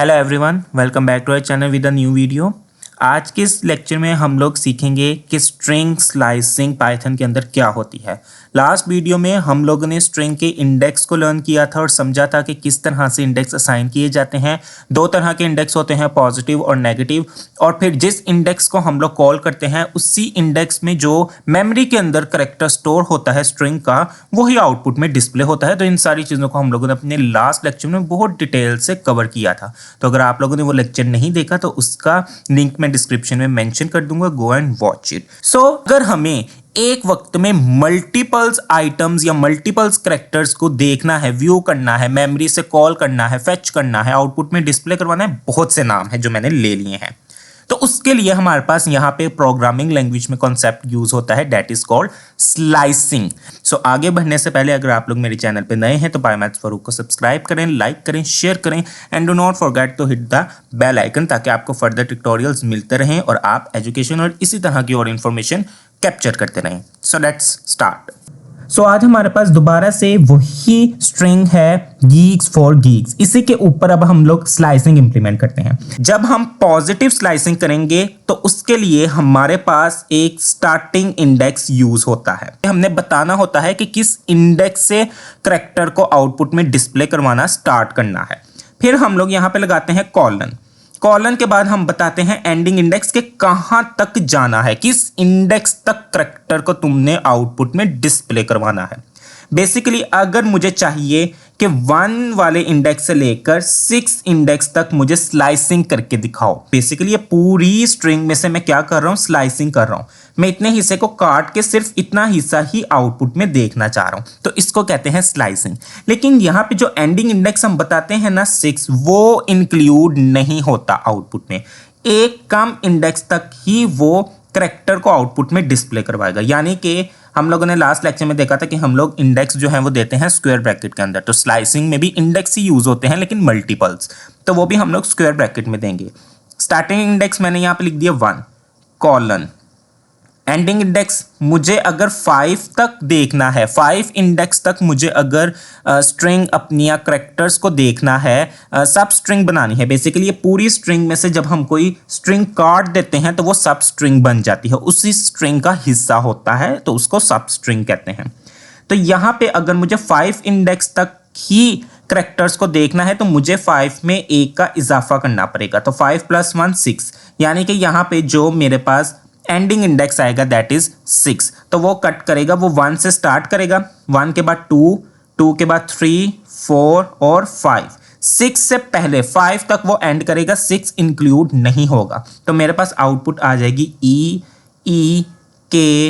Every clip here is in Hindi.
Hello everyone, welcome back to our channel with a new video. आज के इस लेक्चर में हम लोग सीखेंगे कि स्ट्रिंग स्लाइसिंग पाइथन के अंदर क्या होती है। लास्ट वीडियो में हम लोगों ने स्ट्रिंग के इंडेक्स को लर्न किया था और समझा था कि किस तरह से इंडेक्स असाइन किए जाते हैं। दो तरह के इंडेक्स होते हैं, पॉजिटिव और नेगेटिव, और फिर जिस इंडेक्स को हम लोग कॉल करते हैं उसी इंडेक्स में जो मेमोरी के अंदर करैक्टर स्टोर होता है स्ट्रिंग का, वही आउटपुट में डिस्प्ले होता है। तो इन सारी चीज़ों को हम लोगों ने अपने लास्ट लेक्चर में बहुत डिटेल से कवर किया था। तो अगर आप लोगों ने वो लेक्चर नहीं देखा तो उसका लिंक मैं डिस्क्रिप्शन में मेंशन कर दूंगा, गो एंड वॉच इट। सो अगर हमें एक वक्त में मल्टीपल्स आइटम्स या मल्टीपल्स करैक्टर्स को देखना है, व्यू करना है, मेमोरी से कॉल करना है, फेच करना है, आउटपुट में डिस्प्ले करवाना है, बहुत से नाम हैं जो मैंने ले लिए हैं। तो उसके लिए हमारे पास यहाँ पे प्रोग्रामिंग लैंग्वेज में कॉन्सेप्ट यूज होता है, दैट इज कॉल्ड स्लाइसिंग। सो आगे बढ़ने से पहले अगर आप लोग मेरे चैनल पे नए हैं तो बायोमैथ्स फरूक को सब्सक्राइब करें, लाइक करें, शेयर करें and do not forget to hit the bell icon, ताकि आपको फर्दर ट्यूटोरियल्स मिलते रहें और आप एजुकेशन और इसी तरह की और इन्फॉर्मेशन कैप्चर करते रहें। So let's start. सो आज हमारे पास दोबारा से वही स्ट्रिंग है, गीक्स फॉर गीक्स। इसी के ऊपर अब हम लोग स्लाइसिंग इंप्लीमेंट करते हैं। जब हम पॉजिटिव स्लाइसिंग करेंगे तो उसके लिए हमारे पास एक स्टार्टिंग इंडेक्स यूज होता है। हमने बताना होता है कि किस इंडेक्स से करैक्टर को आउटपुट में डिस्प्ले करवाना स्टार्ट करना है। फिर हम लोग यहाँ पे लगाते हैं कॉलन। कॉलन के बाद हम बताते हैं एंडिंग इंडेक्स के कहां तक जाना है, किस इंडेक्स तक करैक्टर को तुमने आउटपुट में डिस्प्ले करवाना है। बेसिकली अगर मुझे चाहिए कि 1 वाले इंडेक्स से लेकर 6 इंडेक्स तक मुझे स्लाइसिंग करके दिखाओ, बेसिकली ये पूरी स्ट्रिंग में से मैं क्या कर रहा हूं, स्लाइसिंग कर रहा हूं। मैं इतने हिस्से को काट के सिर्फ इतना हिस्सा ही आउटपुट में देखना चाह रहा हूं, तो इसको कहते हैं स्लाइसिंग। लेकिन यहां पे जो एंडिंग इंडेक्स हम बताते हैं ना 6, वो इंक्लूड नहीं होता आउटपुट में। एक कम इंडेक्स तक ही वो करैक्टर को आउटपुट में डिस्प्ले करवाएगा। यानी कि हम लोगों ने लास्ट लेक्चर में देखा था कि हम लोग इंडेक्स जो है वो देते हैं स्क्वायर ब्रैकेट के अंदर। तो स्लाइसिंग में भी इंडेक्स ही यूज होते हैं, लेकिन मल्टीपल्स, तो वो भी हम लोग स्क्वायर ब्रैकेट में देंगे। स्टार्टिंग इंडेक्स मैंने यहाँ पे लिख दिया 1 कॉलन। एंडिंग इंडेक्स मुझे अगर 5 तक देखना है, 5 इंडेक्स तक मुझे अगर स्ट्रिंग अपनी या करैक्टर्स को देखना है, सब स्ट्रिंग बनानी है। बेसिकली ये पूरी स्ट्रिंग में से जब हम कोई स्ट्रिंग काट देते हैं तो वो सब स्ट्रिंग बन जाती है, उसी स्ट्रिंग का हिस्सा होता है, तो उसको सब स्ट्रिंग कहते हैं। तो यहाँ पे अगर मुझे 5 इंडेक्स तक ही करैक्टर्स को देखना है तो मुझे 5 में 1 का इजाफा करना पड़ेगा। तो 5 + 1 6, यानी कि यहाँ पे जो मेरे पास एंडिंग इंडेक्स आएगा दैट इज 6। तो वो कट करेगा, वो 1 से स्टार्ट करेगा, 1 के बाद 2, 2 के बाद 3, 4 और 5। 6 से पहले 5 तक वो एंड करेगा, 6 इंक्लूड नहीं होगा। तो मेरे पास आउटपुट आ जाएगी ई, ई, के,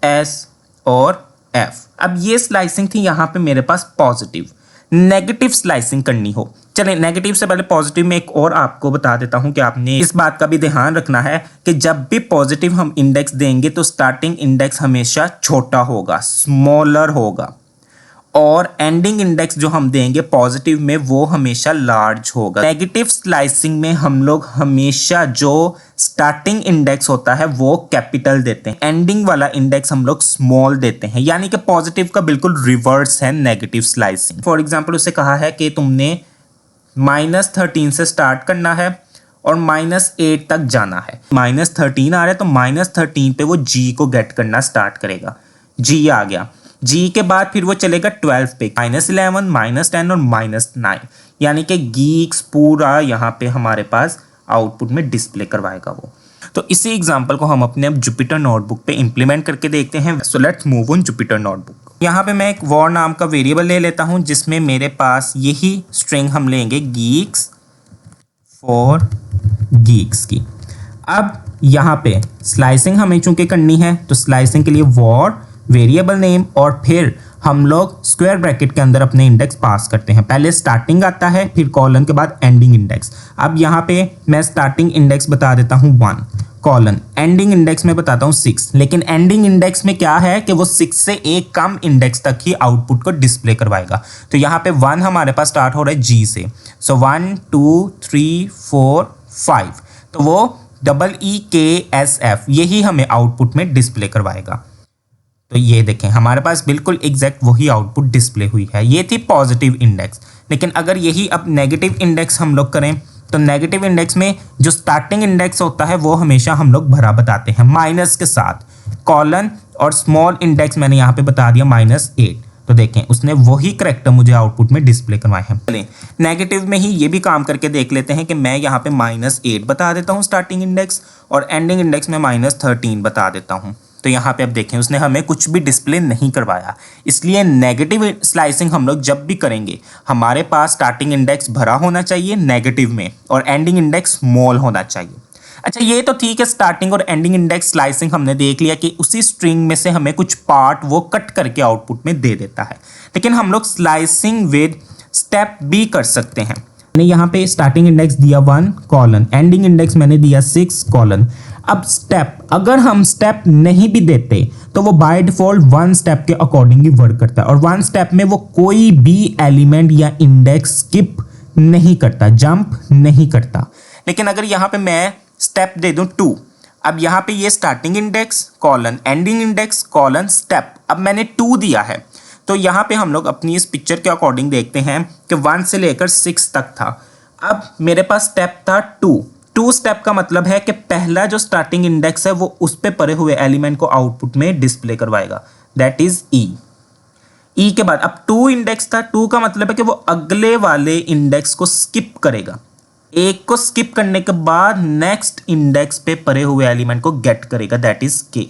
एस और एफ। अब ये स्लाइसिंग थी यहाँ पे मेरे पास पॉजिटिव। नेगेटिव स्लाइसिंग करनी हो, चलिए नेगेटिव से पहले पॉजिटिव में एक और आपको बता देता हूं कि आपने इस बात का भी ध्यान रखना है कि जब भी पॉजिटिव हम इंडेक्स देंगे तो स्टार्टिंग इंडेक्स हमेशा छोटा होगा, स्मॉलर होगा, और एंडिंग इंडेक्स जो हम देंगे पॉजिटिव में वो हमेशा लार्ज होगा। नेगेटिव स्लाइसिंग में हम लोग हमेशा जो स्टार्टिंग इंडेक्स होता है वो कैपिटल देते हैं, एंडिंग वाला इंडेक्स हम लोग स्मॉल देते हैं। यानी कि पॉजिटिव का बिल्कुल रिवर्स है नेगेटिव स्लाइसिंग। फॉर एग्जाम्पल उसे कहा है कि तुमने -13 से स्टार्ट करना है और -8 तक जाना है। -13 आ रहा है तो -13 पे वो जी को गेट करना स्टार्ट करेगा। जी आ गया, जी के बाद फिर वो चलेगा 12 पे, -11, -10 और -9, यानी कि गीक्स पूरा यहाँ पे हमारे पास आउटपुट में डिस्प्ले करवाएगा वो। तो इसी एग्जांपल को हम अपने जुपिटर नोटबुक पे इंप्लीमेंट करके देखते हैं। So let's move on Jupyter notebook. यहाँ पे मैं एक वॉर नाम का वेरिएबल ले लेता हूँ जिसमें मेरे पास यही स्ट्रिंग हम लेंगे गीक्स फॉर गीक्स की। अब यहाँ पे स्लाइसिंग हमें चूंकि करनी है तो स्लाइसिंग के लिए वॉर वेरिएबल नेम और फिर हम लोग स्क्वायर ब्रैकेट के अंदर अपने इंडेक्स पास करते हैं। पहले स्टार्टिंग आता है, फिर कॉलन के बाद एंडिंग इंडेक्स। अब यहाँ पे मैं स्टार्टिंग इंडेक्स बता देता हूँ 1 कॉलन, एंडिंग इंडेक्स में बताता हूँ 6। लेकिन एंडिंग इंडेक्स में क्या है कि वो 6 से एक कम इंडेक्स तक ही आउटपुट को डिस्प्ले करवाएगा। तो यहाँ पे 1 हमारे पास स्टार्ट हो रहा है जी से। सो 1 2 3 4 5, तो वो EEKSF यही हमें आउटपुट में डिस्प्ले करवाएगा। तो ये देखें हमारे पास बिल्कुल एग्जैक्ट वही आउटपुट डिस्प्ले हुई है। ये थी पॉजिटिव इंडेक्स। लेकिन अगर यही अब नेगेटिव इंडेक्स हम लोग करें तो नेगेटिव इंडेक्स में जो स्टार्टिंग इंडेक्स होता है वो हमेशा हम लोग भरा बताते हैं माइनस के साथ, कॉलन और स्मॉल इंडेक्स मैंने यहाँ पे बता दिया -8। तो देखें उसने वही करेक्टर मुझे आउटपुट में डिस्प्ले करवाए हैं। चलिए नेगेटिव में ही ये भी काम करके देख लेते हैं कि मैं यहाँ पे -8 बता देता हूँ स्टार्टिंग इंडेक्स और एंडिंग इंडेक्स में -13 बता देता हूँ। तो यहाँ पे अब देखें उसने हमें कुछ भी डिस्प्ले नहीं करवाया। इसलिए नेगेटिव स्लाइसिंग हम लोग जब भी करेंगे हमारे पास स्टार्टिंग इंडेक्स भरा होना चाहिए नेगेटिव में और एंडिंग इंडेक्स स्मॉल होना चाहिए। अच्छा ये तो ठीक है, स्टार्टिंग और एंडिंग इंडेक्स स्लाइसिंग हमने देख लिया कि उसी स्ट्रिंग में से हमें कुछ पार्ट वो कट करके आउटपुट में दे देता है। लेकिन हम लोग स्लाइसिंग विद स्टेप भी कर सकते हैं। मैंने यहाँ पे स्टार्टिंग इंडेक्स दिया 1 कॉलन, एंडिंग इंडेक्स मैंने दिया 6 कॉलन। अब स्टेप, अगर हम स्टेप नहीं भी देते तो वो बाय डिफॉल्ट 1 स्टेप के अकॉर्डिंग ही वर्क करता है और 1 स्टेप में वो कोई भी एलिमेंट या इंडेक्स स्किप नहीं करता, जंप नहीं करता। लेकिन अगर यहाँ पे मैं स्टेप दे दूं 2, अब यहाँ पे ये starting index colon, ending index colon, step, अब मैंने 2 दिया है। तो यहाँ पे हम लोग अपनी इस पिक्चर के अकॉर्डिंग देखते हैं कि 1 से लेकर 6 तक था। अब मेरे पास स्टेप था 2 स्टेप का मतलब है कि पहला जो स्टार्टिंग इंडेक्स है वो उस पे पड़े हुए एलिमेंट को आउटपुट में डिस्प्ले करवाएगा, दैट इज ई के बाद अब 2 इंडेक्स था, 2 का मतलब है कि वो अगले वाले इंडेक्स को स्किप करेगा, एक को स्किप करने के बाद नेक्स्ट इंडेक्स पे पड़े हुए एलिमेंट को गेट करेगा, दैट इज के।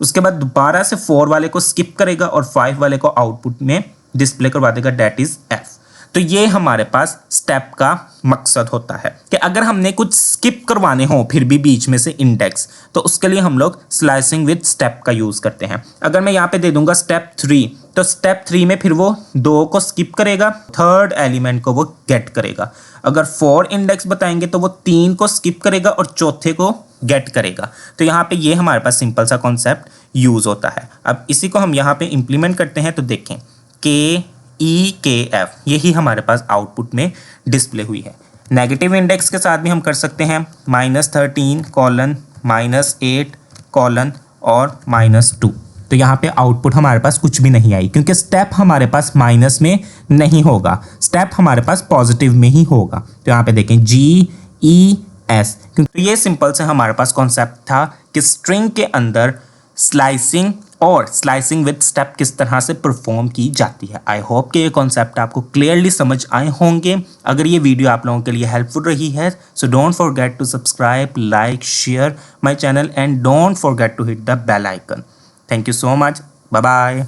उसके बाद दोबारा से 4 वाले को स्किप करेगा और 5 वाले को आउटपुट में डिस्प्ले करवा देगा, दैट इज एफ। तो ये हमारे पास स्टेप का मकसद होता है कि अगर हमने कुछ स्किप करवाने हो फिर भी बीच में से इंडेक्स, तो उसके लिए हम लोग स्लाइसिंग विद स्टेप का यूज़ करते हैं। अगर मैं यहाँ पे दे दूंगा स्टेप 3, तो स्टेप 3 में फिर वो 2 को स्किप करेगा, थर्ड एलिमेंट को वो गेट करेगा। अगर 4 इंडेक्स बताएंगे तो वो 3 को स्किप करेगा और चौथे को गेट करेगा। तो यहाँ पे ये हमारे पास सिंपल सा कॉन्सेप्ट यूज़ होता है। अब इसी को हम यहाँ पे इम्प्लीमेंट करते हैं तो देखें KEKF यही हमारे पास आउटपुट में डिस्प्ले हुई है। नेगेटिव इंडेक्स के साथ भी हम कर सकते हैं -13 कॉलन, -8 कॉलन और -2। तो यहाँ पे आउटपुट हमारे पास कुछ भी नहीं आई क्योंकि स्टेप हमारे पास माइनस में नहीं होगा, स्टेप हमारे पास पॉजिटिव में ही होगा। तो यहाँ पे देखें GES, क्योंकि ये सिंपल से हमारे पास कॉन्सेप्ट था कि स्ट्रिंग के अंदर स्लाइसिंग और स्लाइसिंग विद स्टेप किस तरह से परफॉर्म की जाती है। आई होप कि ये कॉन्सेप्ट आपको क्लियरली समझ आए होंगे। अगर ये वीडियो आप लोगों के लिए हेल्पफुल रही है so don't forget to subscribe, like, share my channel and don't forget to hit the bell icon. Thank you so much, bye bye.